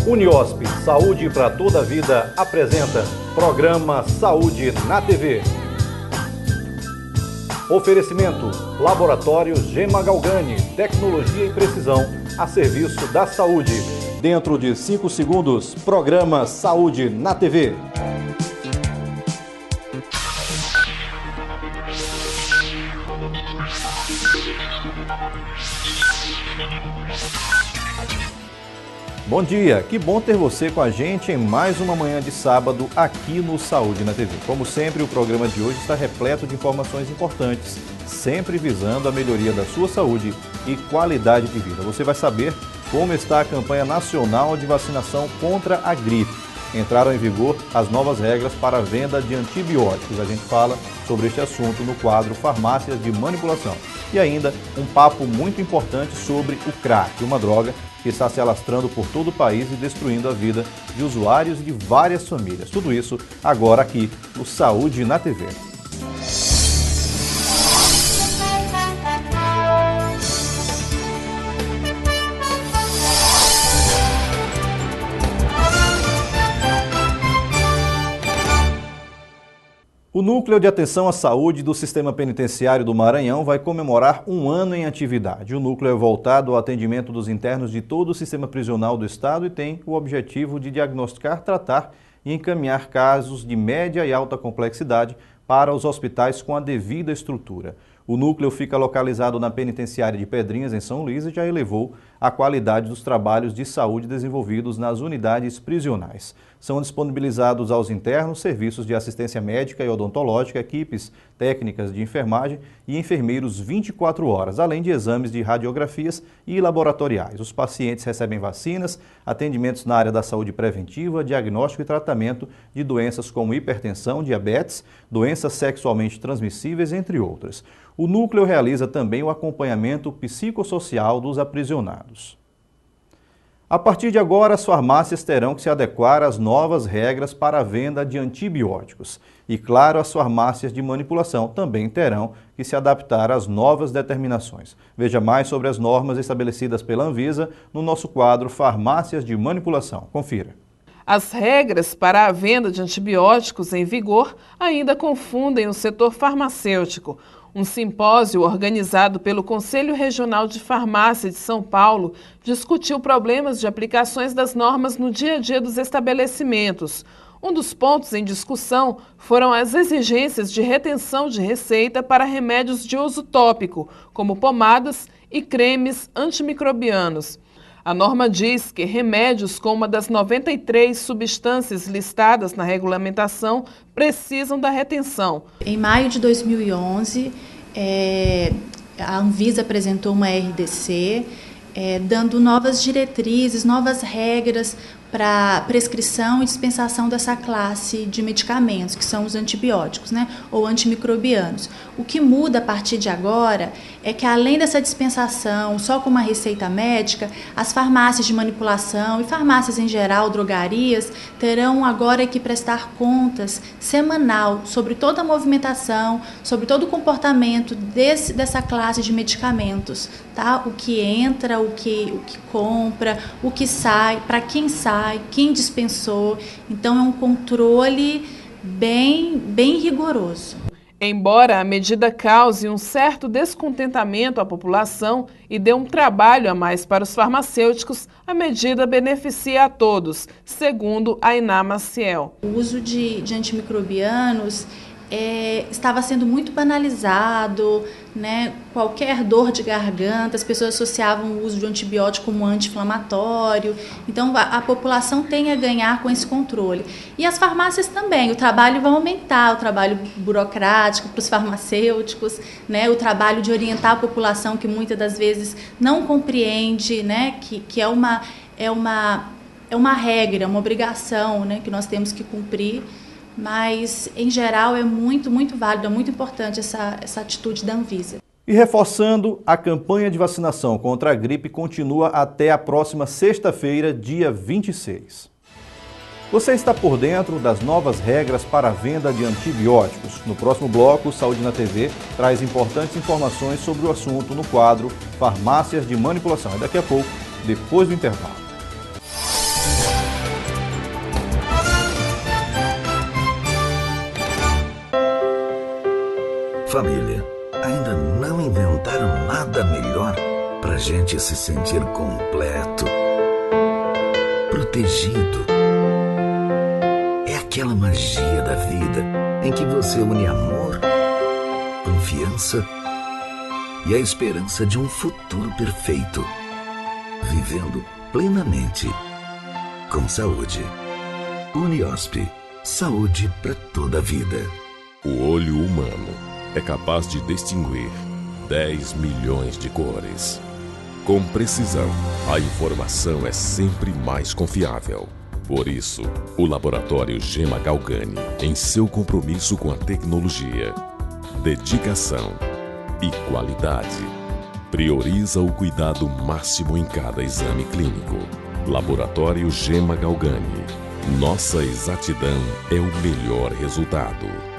Uniosp, saúde para toda a vida, apresenta programa Saúde na TV. Oferecimento, Laboratório Gema Galgani, tecnologia e precisão a serviço da saúde. Dentro de 5 segundos, programa Saúde na TV. Bom dia, que bom ter você com a gente em mais uma manhã de sábado aqui no Saúde na TV. Como sempre, o programa de hoje está repleto de informações importantes, sempre visando a melhoria da sua saúde e qualidade de vida. Você vai saber como está a campanha nacional de vacinação contra a gripe. Entraram em vigor as novas regras para a venda de antibióticos. A gente fala sobre este assunto no quadro Farmácias de Manipulação. E ainda um papo muito importante sobre o crack, uma droga que está se alastrando por todo o país e destruindo a vida de usuários de várias famílias. Tudo isso agora aqui no Saúde na TV. O Núcleo de Atenção à Saúde do Sistema Penitenciário do Maranhão vai comemorar um ano em atividade. O núcleo é voltado ao atendimento dos internos de todo o sistema prisional do estado e tem o objetivo de diagnosticar, tratar e encaminhar casos de média e alta complexidade para os hospitais com a devida estrutura. O núcleo fica localizado na penitenciária de Pedrinhas, em São Luís, e já elevou a qualidade dos trabalhos de saúde desenvolvidos nas unidades prisionais. São disponibilizados aos internos serviços de assistência médica e odontológica, equipes técnicas de enfermagem e enfermeiros 24 horas, além de exames de radiografias e laboratoriais. Os pacientes recebem vacinas, atendimentos na área da saúde preventiva, diagnóstico e tratamento de doenças como hipertensão, diabetes, doenças sexualmente transmissíveis, entre outras. O núcleo realiza também o acompanhamento psicossocial dos aprisionados. A partir de agora, as farmácias terão que se adequar às novas regras para a venda de antibióticos. E, claro, as farmácias de manipulação também terão que se adaptar às novas determinações. Veja mais sobre as normas estabelecidas pela Anvisa no nosso quadro Farmácias de Manipulação. Confira. As regras para a venda de antibióticos em vigor ainda confundem o setor farmacêutico. Um simpósio organizado pelo Conselho Regional de Farmácia de São Paulo discutiu problemas de aplicações das normas no dia a dia dos estabelecimentos. Um dos pontos em discussão foram as exigências de retenção de receita para remédios de uso tópico, como pomadas e cremes antimicrobianos. A norma diz que remédios com uma das 93 substâncias listadas na regulamentação precisam da retenção. Em maio de 2011, a Anvisa apresentou uma RDC, dando novas diretrizes, novas regras para prescrição e dispensação dessa classe de medicamentos, que são os antibióticos, né, ou antimicrobianos. O que muda a partir de agora é que, além dessa dispensação só com uma receita médica, as farmácias de manipulação e farmácias em geral, drogarias, terão agora que prestar contas semanal sobre toda a movimentação, sobre todo o comportamento dessa classe de medicamentos, tá? O que entra, o que compra, o que sai, para quem sai, quem dispensou. Então é um controle bem rigoroso. Embora a medida cause um certo descontentamento à população e dê um trabalho a mais para os farmacêuticos, a medida beneficia a todos, segundo a Iná Maciel. O uso de antimicrobianos estava sendo muito banalizado, né? Qualquer dor de garganta, as pessoas associavam o uso de antibiótico como anti-inflamatório. Então, a população tem a ganhar com esse controle. E as farmácias também. O trabalho vai aumentar, o trabalho burocrático para os farmacêuticos, né? O trabalho de orientar a população que muitas das vezes não compreende, né? Que é uma regra, uma obrigação, né? Que nós temos que cumprir. Mas, em geral, é muito válido, é muito importante essa atitude da Anvisa. E reforçando, a campanha de vacinação contra a gripe continua até a próxima sexta-feira, dia 26. Você está por dentro das novas regras para a venda de antibióticos. No próximo bloco, Saúde na TV traz importantes informações sobre o assunto no quadro Farmácias de Manipulação. E daqui a pouco, depois do intervalo. Família, ainda não inventaram nada melhor pra gente se sentir completo, protegido. É aquela magia da vida em que você une amor, confiança e a esperança de um futuro perfeito, vivendo plenamente, com saúde. Uniosp, saúde para toda a vida. O olho humano é capaz de distinguir 10 milhões de cores. Com precisão, a informação é sempre mais confiável. Por isso, o Laboratório Gema Galgani, em seu compromisso com a tecnologia, dedicação e qualidade, prioriza o cuidado máximo em cada exame clínico. Laboratório Gema Galgani. Nossa exatidão é o melhor resultado.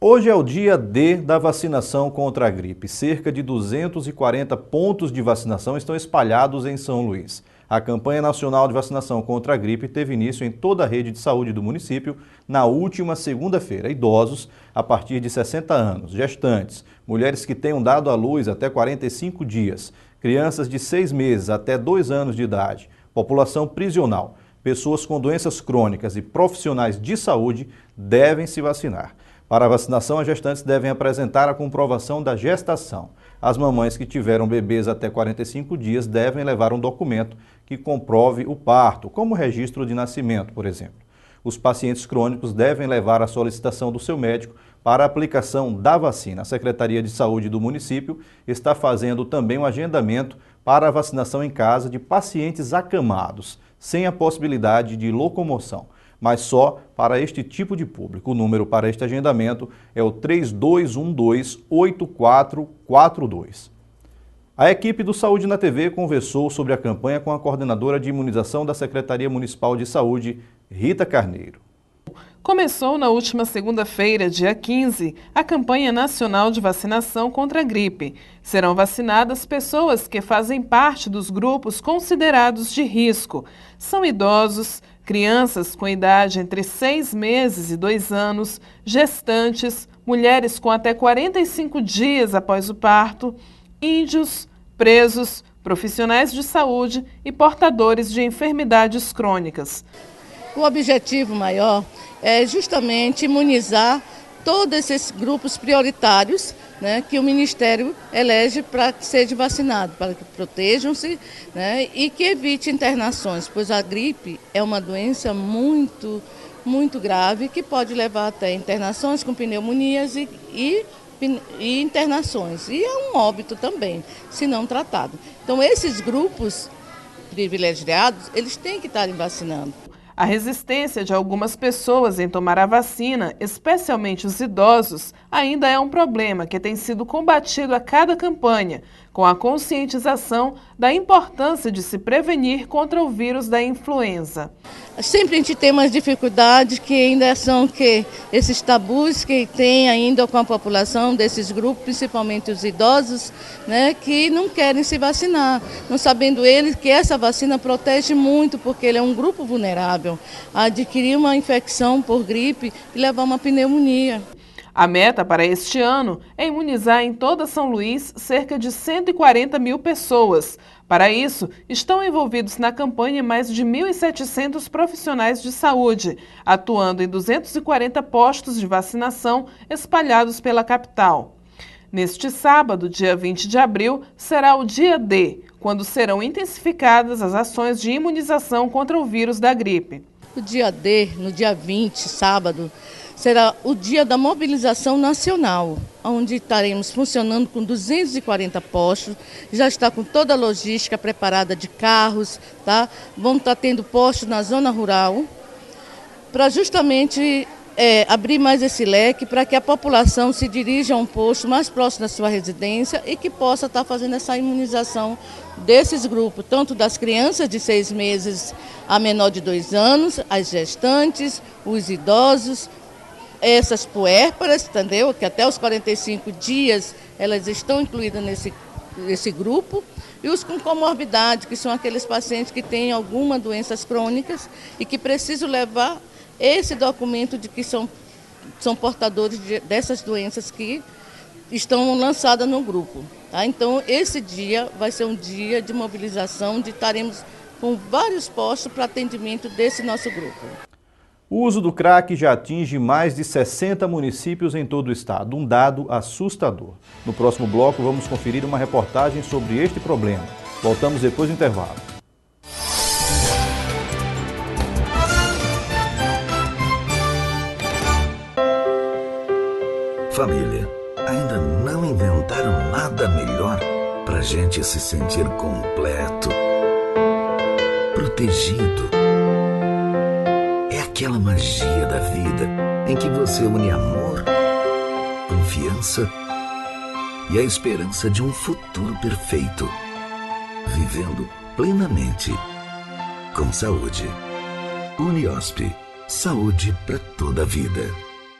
Hoje é o dia D da vacinação contra a gripe. Cerca de 240 pontos de vacinação estão espalhados em São Luís. A campanha nacional de vacinação contra a gripe teve início em toda a rede de saúde do município na última segunda-feira. Idosos a partir de 60 anos, gestantes, mulheres que tenham dado à luz até 45 dias, crianças de 6 meses até 2 anos de idade, população prisional, pessoas com doenças crônicas e profissionais de saúde devem se vacinar. Para a vacinação, as gestantes devem apresentar a comprovação da gestação. As mamães que tiveram bebês até 45 dias devem levar um documento que comprove o parto, como registro de nascimento, por exemplo. Os pacientes crônicos devem levar a solicitação do seu médico para a aplicação da vacina. A Secretaria de Saúde do município está fazendo também um agendamento para a vacinação em casa de pacientes acamados, sem a possibilidade de locomoção, mas só para este tipo de público. O número para este agendamento é o 3212-8442. A equipe do Saúde na TV conversou sobre a campanha com a coordenadora de imunização da Secretaria Municipal de Saúde, Rita Carneiro. Começou na última segunda-feira, dia 15, a campanha nacional de vacinação contra a gripe. Serão vacinadas pessoas que fazem parte dos grupos considerados de risco. São idosos, crianças com idade entre 6 meses e 2 anos, gestantes, mulheres com até 45 dias após o parto, índios, presos, profissionais de saúde e portadores de enfermidades crônicas. O objetivo maior é justamente imunizar todos esses grupos prioritários, né, que o Ministério elege para que sejam vacinados, para que protejam-se, né, e que evite internações, pois a gripe é uma doença muito grave que pode levar até internações com pneumonias e internações. E é um óbito também, se não tratado. Então esses grupos privilegiados, eles têm que estarem vacinando. A resistência de algumas pessoas em tomar a vacina, especialmente os idosos, ainda é um problema que tem sido combatido a cada campanha, com a conscientização da importância de se prevenir contra o vírus da influenza. Sempre a gente tem umas dificuldades que ainda são esses tabus que tem ainda com a população desses grupos, principalmente os idosos, né, que não querem se vacinar, não sabendo eles que essa vacina protege muito, porque ele é um grupo vulnerável a adquirir uma infecção por gripe e levar uma pneumonia. A meta para este ano é imunizar em toda São Luís cerca de 140 mil pessoas. Para isso, estão envolvidos na campanha mais de 1.700 profissionais de saúde, atuando em 240 postos de vacinação espalhados pela capital. Neste sábado, dia 20 de abril, será o dia D, quando serão intensificadas as ações de imunização contra o vírus da gripe. O dia D, no dia 20, sábado, será o dia da mobilização nacional, onde estaremos funcionando com 240 postos, já está com toda a logística preparada de carros, tá? Vamos estar tendo postos na zona rural, para justamente abrir mais esse leque, para que a população se dirija a um posto mais próximo da sua residência e que possa estar fazendo essa imunização desses grupos, tanto das crianças de 6 meses a menor de 2 anos, as gestantes, os idosos, essas puérperas, entendeu? Que até os 45 dias elas estão incluídas esse grupo, e os com comorbidade, que são aqueles pacientes que têm algumas doenças crônicas e que precisam levar esse documento de que são portadores dessas doenças que estão lançadas no grupo. Tá? Então, esse dia vai ser um dia de mobilização, onde estaremos com vários postos para atendimento desse nosso grupo. O uso do crack já atinge mais de 60 municípios em todo o estado, um dado assustador. No próximo bloco, vamos conferir uma reportagem sobre este problema. Voltamos depois do intervalo. Família, ainda não inventaram nada melhor pra gente se sentir completo, protegido. É aquela magia da vida em que você une amor, confiança e a esperança de um futuro perfeito, vivendo plenamente, com saúde. Uniosp, saúde para toda a vida.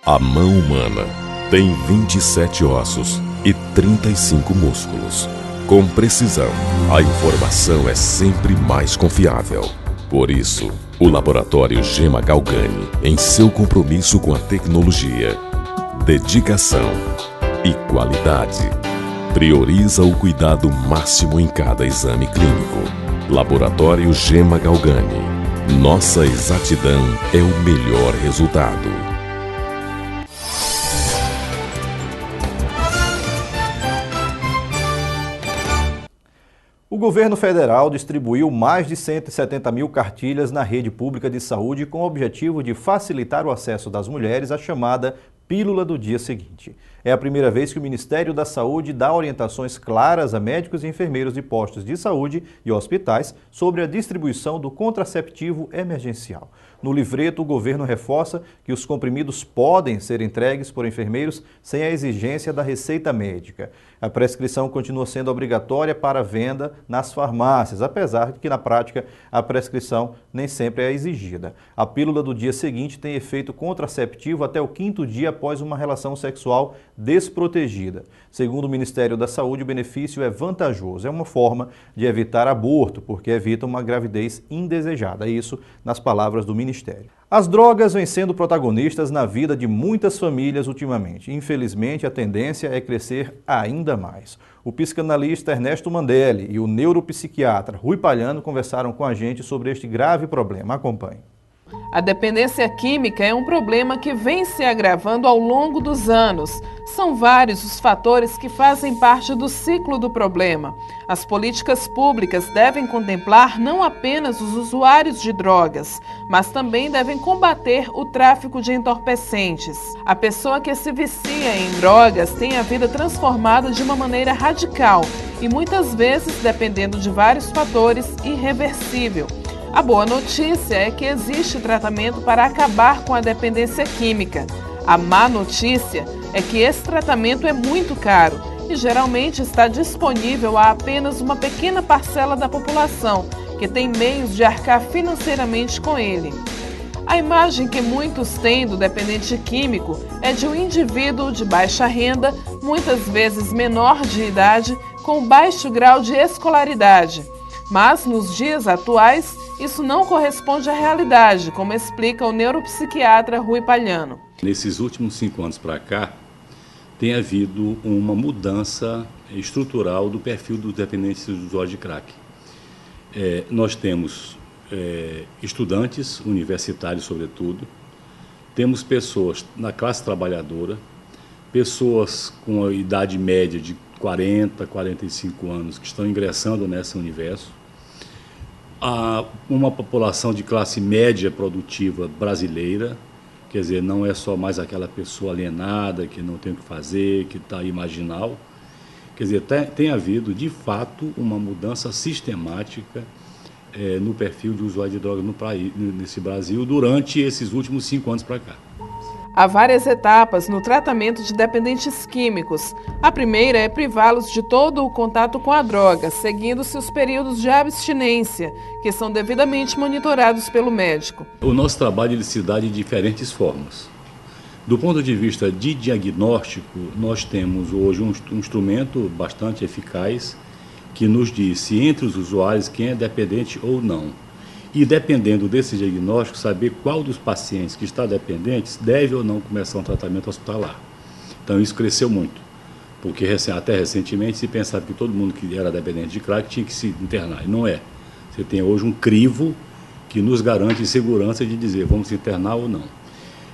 A mão humana tem 27 ossos e 35 músculos. Com precisão, a informação é sempre mais confiável. Por isso, o Laboratório Gema Galgani, em seu compromisso com a tecnologia, dedicação e qualidade, prioriza o cuidado máximo em cada exame clínico. Laboratório Gema Galgani. Nossa exatidão é o melhor resultado. O governo federal distribuiu mais de 170 mil cartilhas na rede pública de saúde com o objetivo de facilitar o acesso das mulheres à chamada Pílula do Dia Seguinte. É a primeira vez que o Ministério da Saúde dá orientações claras a médicos e enfermeiros de postos de saúde e hospitais sobre a distribuição do contraceptivo emergencial. No livreto, o governo reforça que os comprimidos podem ser entregues por enfermeiros sem a exigência da receita médica. A prescrição continua sendo obrigatória para venda nas farmácias, apesar de que, na prática, a prescrição nem sempre é exigida. A pílula do dia seguinte tem efeito contraceptivo até o 5º dia após uma relação sexual desprotegida. Segundo o Ministério da Saúde, o benefício é vantajoso. É uma forma de evitar aborto, porque evita uma gravidez indesejada. Isso nas palavras do Ministério. As drogas vêm sendo protagonistas na vida de muitas famílias ultimamente. Infelizmente, a tendência é crescer ainda mais. O psicanalista Ernesto Mandelli e o neuropsiquiatra Rui Palhano conversaram com a gente sobre este grave problema. Acompanhe. A dependência química é um problema que vem se agravando ao longo dos anos. São vários os fatores que fazem parte do ciclo do problema. As políticas públicas devem contemplar não apenas os usuários de drogas, mas também devem combater o tráfico de entorpecentes. A pessoa que se vicia em drogas tem a vida transformada de uma maneira radical e muitas vezes, dependendo de vários fatores, irreversível. A boa notícia é que existe tratamento para acabar com a dependência química. A má notícia é que esse tratamento é muito caro e geralmente está disponível a apenas uma pequena parcela da população que tem meios de arcar financeiramente com ele. A imagem que muitos têm do dependente químico é de um indivíduo de baixa renda, muitas vezes menor de idade, com baixo grau de escolaridade. Mas, nos dias atuais, isso não corresponde à realidade, como explica o neuropsiquiatra Rui Palhano. Nesses últimos 5 anos para cá, tem havido uma mudança estrutural do perfil dos dependentes dos usuários de crack. Nós temos estudantes, universitários sobretudo, temos pessoas na classe trabalhadora, pessoas com a idade média de 40, 45 anos que estão ingressando nesse universo, uma população de classe média produtiva brasileira, quer dizer, não é só mais aquela pessoa alienada, que não tem o que fazer, que está marginal. Quer dizer, tem havido, de fato, uma mudança sistemática no perfil de usuário de drogas nesse Brasil durante esses últimos 5 anos para cá. Há várias etapas no tratamento de dependentes químicos. A primeira é privá-los de todo o contato com a droga, seguindo-se os períodos de abstinência, que são devidamente monitorados pelo médico. O nosso trabalho ele se dá de diferentes formas. Do ponto de vista de diagnóstico, nós temos hoje um instrumento bastante eficaz que nos diz se entre os usuários quem é dependente ou não. E dependendo desse diagnóstico, saber qual dos pacientes que está dependente deve ou não começar um tratamento hospitalar. Então isso cresceu muito, porque até recentemente se pensava que todo mundo que era dependente de crack tinha que se internar, e não é. Você tem hoje um crivo que nos garante segurança de dizer vamos internar ou não.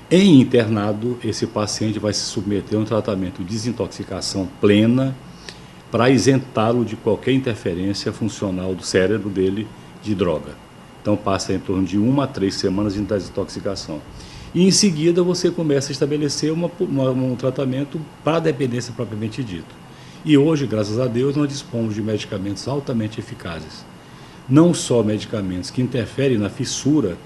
Em internado, esse paciente vai se submeter a um tratamento de desintoxicação plena para isentá-lo de qualquer interferência funcional do cérebro dele de droga. Então passa em torno de 1 a 3 semanas de desintoxicação. E em seguida você começa a estabelecer um tratamento para a dependência propriamente dito. E hoje, graças a Deus, nós dispomos de medicamentos altamente eficazes. Não só medicamentos que interferem na fissura,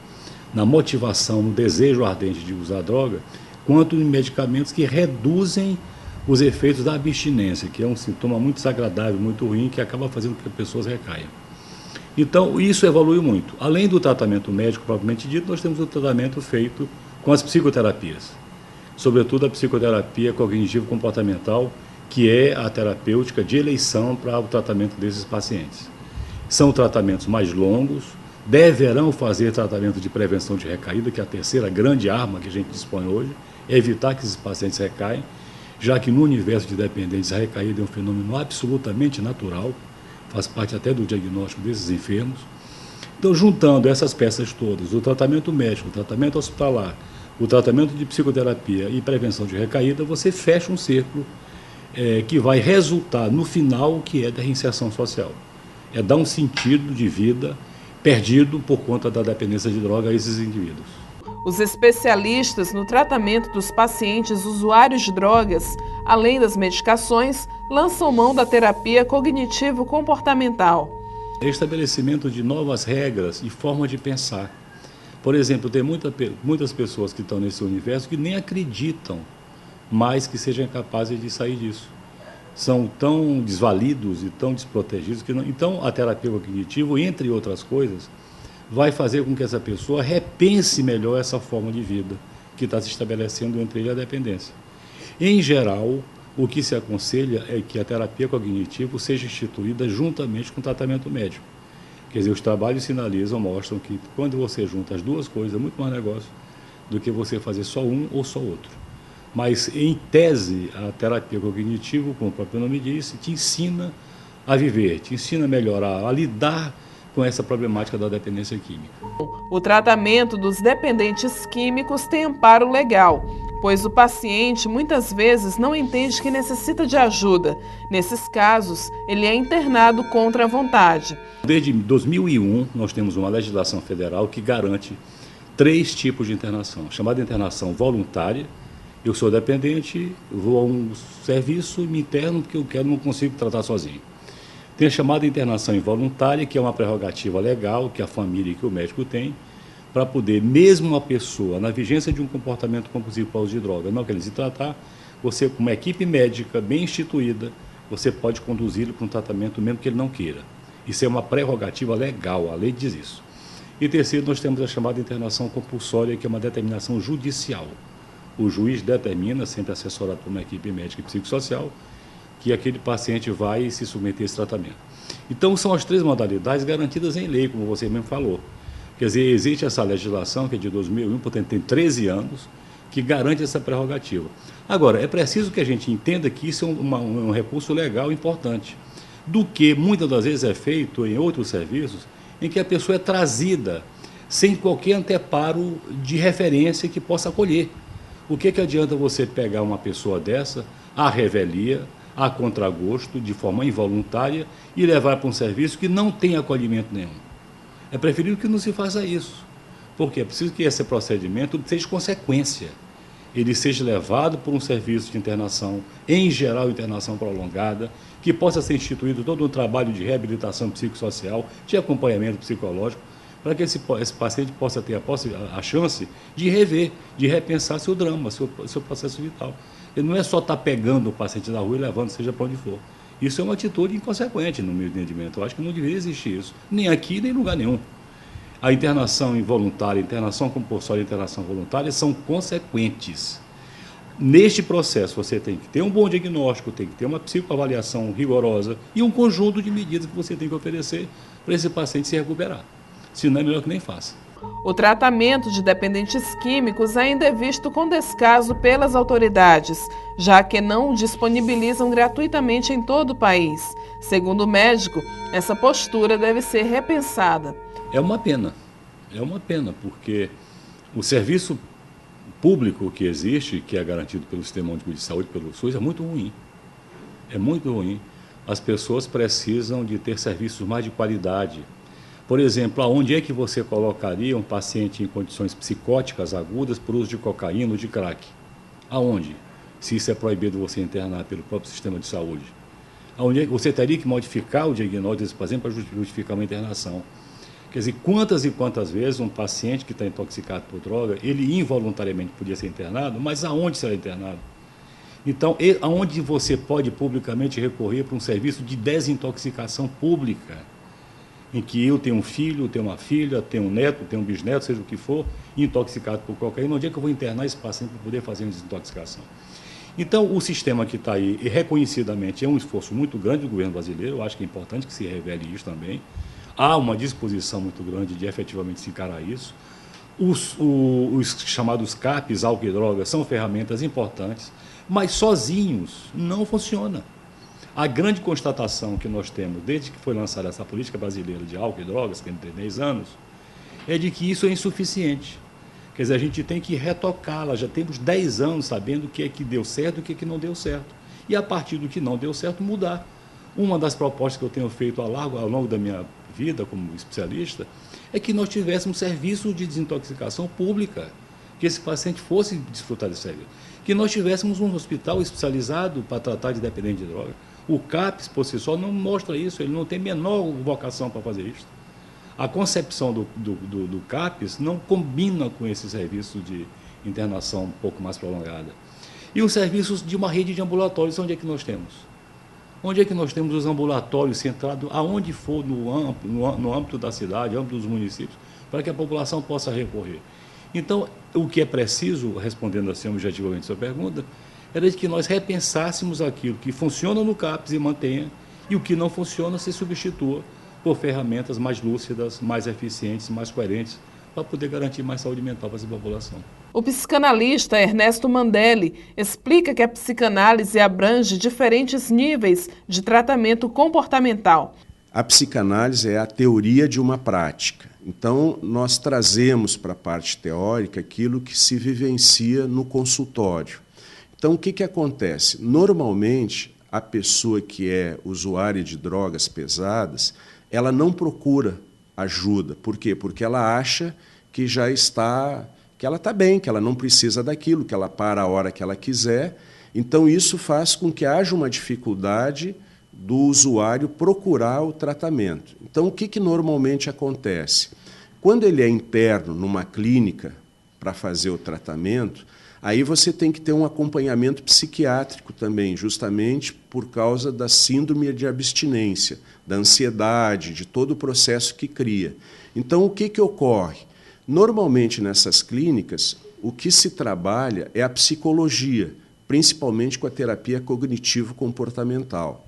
na motivação, no desejo ardente de usar droga, quanto em medicamentos que reduzem os efeitos da abstinência, que é um sintoma muito desagradável, muito ruim, que acaba fazendo com que as pessoas recaiam. Então, isso evolui muito. Além do tratamento médico propriamente dito, nós temos o tratamento feito com as psicoterapias. Sobretudo a psicoterapia cognitivo-comportamental, que é a terapêutica de eleição para o tratamento desses pacientes. São tratamentos mais longos, deverão fazer tratamento de prevenção de recaída, que é a terceira grande arma que a gente dispõe hoje, é evitar que esses pacientes recaem, já que no universo de dependentes a recaída é um fenômeno absolutamente natural, faz parte até do diagnóstico desses enfermos. Então, juntando essas peças todas, o tratamento médico, o tratamento hospitalar, o tratamento de psicoterapia e prevenção de recaída, você fecha um círculo que vai resultar no final, que é da reinserção social. É dar um sentido de vida perdido por conta da dependência de droga a esses indivíduos. Os especialistas no tratamento dos pacientes usuários de drogas, além das medicações, lançam mão da terapia cognitivo-comportamental. Estabelecimento de novas regras e forma de pensar. Por exemplo, tem muitas pessoas que estão nesse universo que nem acreditam mais que sejam capazes de sair disso. São tão desvalidos e tão desprotegidos que não... Então, a terapia cognitivo, entre outras coisas, vai fazer com que essa pessoa repense melhor essa forma de vida que está se estabelecendo entre ele e a dependência. Em geral, o que se aconselha é que a terapia cognitivo seja instituída juntamente com o tratamento médico. Quer dizer, os trabalhos sinalizam, mostram que quando você junta as duas coisas, é muito mais negócio do que você fazer só um ou só outro. Mas, em tese, a terapia cognitivo, como o próprio nome diz, te ensina a viver, te ensina a melhorar, a lidar com essa problemática da dependência química. O tratamento dos dependentes químicos tem amparo legal, pois o paciente muitas vezes não entende que necessita de ajuda. Nesses casos, ele é internado contra a vontade. Desde 2001, nós temos uma legislação federal que garante 3 tipos de internação. Chamada internação voluntária. Eu sou dependente, vou a um serviço e me interno porque eu não consigo tratar sozinho. Tem a chamada internação involuntária, que é uma prerrogativa legal que a família e que o médico tem, para poder, mesmo uma pessoa na vigência de um comportamento compulsivo para uso de droga, não querendo se tratar, você, com uma equipe médica bem instituída, você pode conduzi-lo para um tratamento mesmo que ele não queira. Isso é uma prerrogativa legal, a lei diz isso. E terceiro, nós temos a chamada internação compulsória, que é uma determinação judicial. O juiz determina, sempre assessorado por uma equipe médica e psicossocial, que aquele paciente vai se submeter a esse tratamento. Então, são as 3 modalidades garantidas em lei, como você mesmo falou. Quer dizer, existe essa legislação, que é de 2001, portanto tem 13 anos, que garante essa prerrogativa. Agora, é preciso que a gente entenda que isso é um recurso legal importante, do que muitas das vezes é feito em outros serviços, em que a pessoa é trazida sem qualquer anteparo de referência que possa acolher. O que adianta você pegar uma pessoa dessa, à revelia, a contragosto, de forma involuntária, e levar para um serviço que não tem acolhimento nenhum? É preferível que não se faça isso, porque é preciso que esse procedimento seja consequência, ele seja levado por um serviço de internação, em geral internação prolongada, que possa ser instituído todo um trabalho de reabilitação psicossocial, de acompanhamento psicológico, para que esse paciente possa ter a chance de rever, de repensar seu drama, seu processo vital. Ele não é só estar pegando o paciente da rua e levando, seja para onde for. Isso é uma atitude inconsequente no meu entendimento. Eu acho que não deveria existir isso, nem aqui, nem em lugar nenhum. A internação involuntária, a internação compulsória e a internação voluntária são consequentes. Neste processo, você tem que ter um bom diagnóstico, tem que ter uma psicoavaliação rigorosa e um conjunto de medidas que você tem que oferecer para esse paciente se recuperar. Senão é melhor que nem faça. O tratamento de dependentes químicos ainda é visto com descaso pelas autoridades, já que não o disponibilizam gratuitamente em todo o país. Segundo o médico, essa postura deve ser repensada. É uma pena, porque o serviço público que existe, que é garantido pelo Sistema Único de Saúde, pelo SUS, é muito ruim. É muito ruim. As pessoas precisam de ter serviços mais de qualidade. Por exemplo, aonde é que você colocaria um paciente em condições psicóticas agudas por uso de cocaína ou de crack? Aonde? Se isso é proibido você internar pelo próprio sistema de saúde. Aonde é que você teria que modificar o diagnóstico desse paciente para justificar uma internação? Quer dizer, quantas e quantas vezes um paciente que está intoxicado por droga, ele involuntariamente podia ser internado, mas aonde será internado? Então, aonde você pode publicamente recorrer para um serviço de desintoxicação pública, em que eu tenho um filho, tenho uma filha, tenho um neto, tenho um bisneto, seja o que for, intoxicado por cocaína, onde é que eu vou internar esse paciente para poder fazer uma desintoxicação? Então, o sistema que está aí, e reconhecidamente, é um esforço muito grande do governo brasileiro, eu acho que é importante que se revele isso também. Há uma disposição muito grande de efetivamente se encarar isso. Os chamados CAPs, álcool e drogas, são ferramentas importantes, mas sozinhos não funciona. A grande constatação que nós temos, desde que foi lançada essa política brasileira de álcool e drogas, que tem 10 anos, é de que isso é insuficiente. Quer dizer, a gente tem que retocá-la. Já temos 10 anos sabendo o que é que deu certo e o que é que não deu certo. E a partir do que não deu certo, mudar. Uma das propostas que eu tenho feito ao longo da minha vida como especialista é que nós tivéssemos serviço de desintoxicação pública, que esse paciente fosse desfrutar desse serviço. Que nós tivéssemos um hospital especializado para tratar de dependente de droga. O CAPS, por si só, não mostra isso, ele não tem menor vocação para fazer isso. A concepção do CAPS não combina com esse serviço de internação um pouco mais prolongada. E os serviços de uma rede de ambulatórios, onde é que nós temos? Onde é que nós temos os ambulatórios centrados, aonde for no âmbito da cidade, no âmbito dos municípios, para que a população possa recorrer? Então, o que é preciso, respondendo assim objetivamente a sua pergunta, era de que nós repensássemos aquilo que funciona no CAPS e mantenha, e o que não funciona se substitua por ferramentas mais lúcidas, mais eficientes, mais coerentes, para poder garantir mais saúde mental para essa população. O psicanalista Ernesto Mandelli explica que a psicanálise abrange diferentes níveis de tratamento comportamental. A psicanálise é a teoria de uma prática. Então, nós trazemos para a parte teórica aquilo que se vivencia no consultório. Então, o que acontece? Normalmente, a pessoa que é usuária de drogas pesadas, ela não procura ajuda. Por quê? Porque ela acha que já está, que ela está bem, que ela não precisa daquilo, que ela para a hora que ela quiser. Então, isso faz com que haja uma dificuldade do usuário procurar o tratamento. Então, o que normalmente acontece? Quando ele é interno numa clínica para fazer o tratamento, aí você tem que ter um acompanhamento psiquiátrico também, justamente por causa da síndrome de abstinência, da ansiedade, de todo o processo que cria. Então, o que ocorre? Normalmente, nessas clínicas, o que se trabalha é a psicologia, principalmente com a terapia cognitivo-comportamental.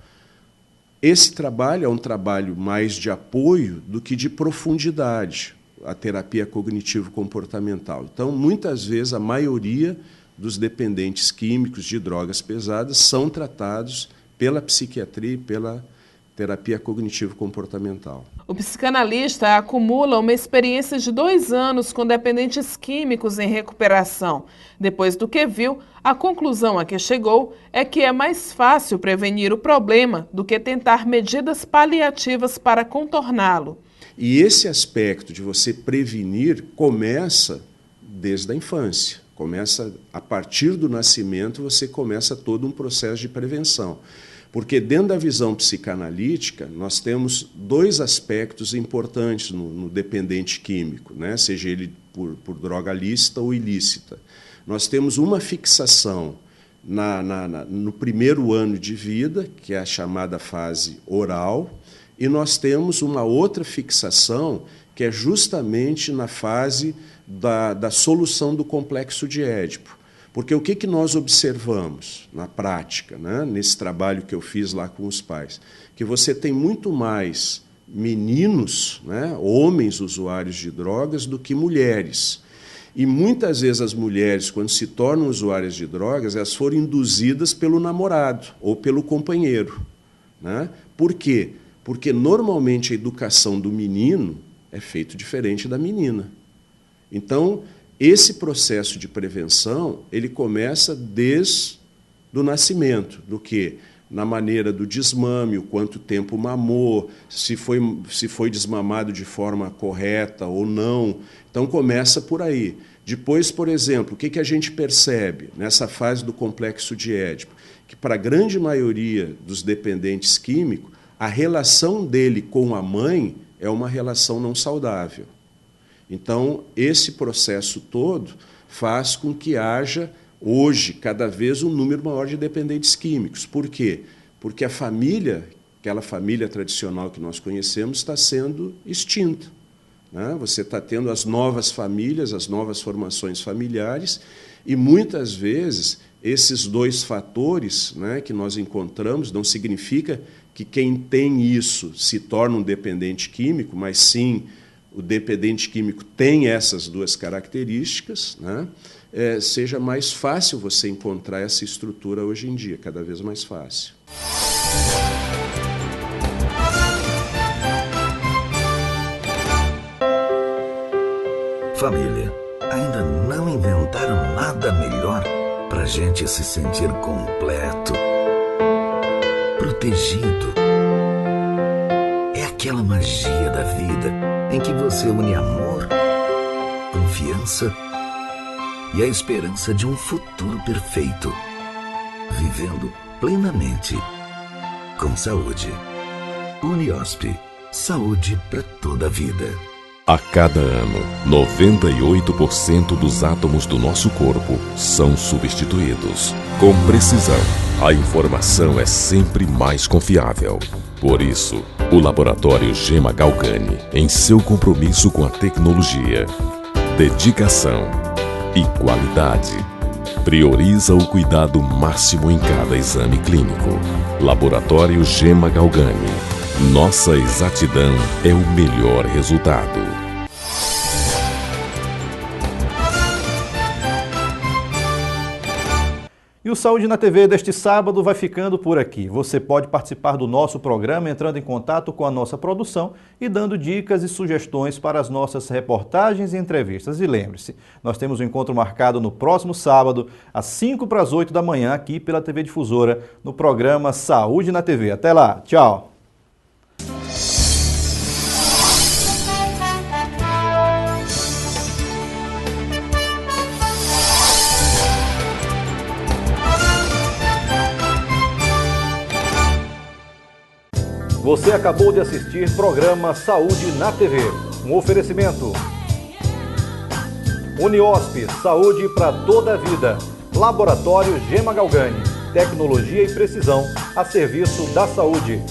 Esse trabalho é um trabalho mais de apoio do que de profundidade, a terapia cognitivo-comportamental. Então, muitas vezes, a maioria dos dependentes químicos de drogas pesadas são tratados pela psiquiatria e pela terapia cognitivo-comportamental. O psicanalista acumula uma experiência de 2 anos com dependentes químicos em recuperação. Depois do que viu, a conclusão a que chegou é que é mais fácil prevenir o problema do que tentar medidas paliativas para contorná-lo. E esse aspecto de você prevenir começa desde a infância. Começa a partir do nascimento, você começa todo um processo de prevenção. Porque dentro da visão psicanalítica, nós temos 2 aspectos importantes no dependente químico, né? Seja ele por droga lícita ou ilícita. Nós temos uma fixação no primeiro ano de vida, que é a chamada fase oral, e nós temos uma outra fixação, que é justamente na fase da solução do complexo de Édipo. Porque o que nós observamos na prática, né, nesse trabalho que eu fiz lá com os pais? Que você tem muito mais meninos, né, homens usuários de drogas, do que mulheres. E muitas vezes as mulheres, quando se tornam usuárias de drogas, elas foram induzidas pelo namorado ou pelo companheiro, né? Por quê? Porque normalmente a educação do menino é feita diferente da menina. Então, esse processo de prevenção, ele começa desde o nascimento, do quê? Na maneira do desmame, o quanto tempo mamou, se foi desmamado de forma correta ou não. Então, começa por aí. Depois, por exemplo, o que a gente percebe nessa fase do complexo de Édipo? Que, para a grande maioria dos dependentes químicos, a relação dele com a mãe é uma relação não saudável. Então, esse processo todo faz com que haja, hoje, cada vez um número maior de dependentes químicos. Por quê? Porque a família, aquela família tradicional que nós conhecemos, está sendo extinta, né? Você está tendo as novas famílias, as novas formações familiares, e muitas vezes esses dois fatores, né, que nós encontramos, não significa que quem tem isso se torna um dependente químico, mas sim o dependente químico tem essas duas características, né? Seja mais fácil você encontrar essa estrutura hoje em dia, cada vez mais fácil. Família, ainda não inventaram nada melhor pra gente se sentir completo, protegido. É aquela magia da vida em que você une amor, confiança e a esperança de um futuro perfeito, vivendo plenamente, com saúde. Uniosp, saúde para toda a vida. A cada ano, 98% dos átomos do nosso corpo são substituídos. Com precisão, a informação é sempre mais confiável. Por isso, o Laboratório Gema Galgani, em seu compromisso com a tecnologia, dedicação e qualidade, prioriza o cuidado máximo em cada exame clínico. Laboratório Gema Galgani. Nossa exatidão é o melhor resultado. E o Saúde na TV deste sábado vai ficando por aqui. Você pode participar do nosso programa entrando em contato com a nossa produção e dando dicas e sugestões para as nossas reportagens e entrevistas. E lembre-se, nós temos um encontro marcado no próximo sábado, às 7:55 da manhã, aqui pela TV Difusora, no programa Saúde na TV. Até lá, tchau! Você acabou de assistir programa Saúde na TV. Um oferecimento. Uniosp, saúde para toda a vida. Laboratório Gema Galgani, tecnologia e precisão a serviço da saúde.